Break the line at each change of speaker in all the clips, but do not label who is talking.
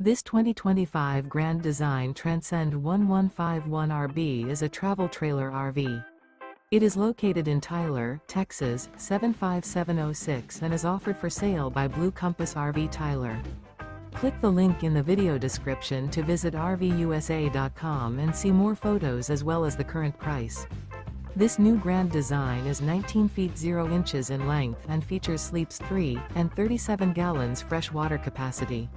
This 2025 Grand Design Transcend One 151RB is a travel trailer RV. It is located in Tyler, Texas, 75706 and is offered for sale by Blue Compass RV Tyler. Click the link in the video description to visit RVUSA.com and see more photos as well as the current price. This new Grand Design is 19 feet 0 inches in length and features sleeps 3 and 37 gallons fresh water capacity.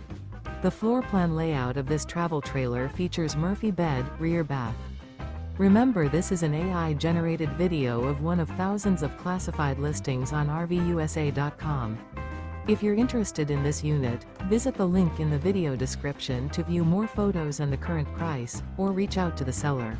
The floor plan layout of this travel trailer features Murphy bed, rear bath. Remember, this is an AI-generated video of one of thousands of classified listings on RVUSA.com. If you're interested in this unit, visit the link in the video description to view more photos and the current price, or reach out to the seller.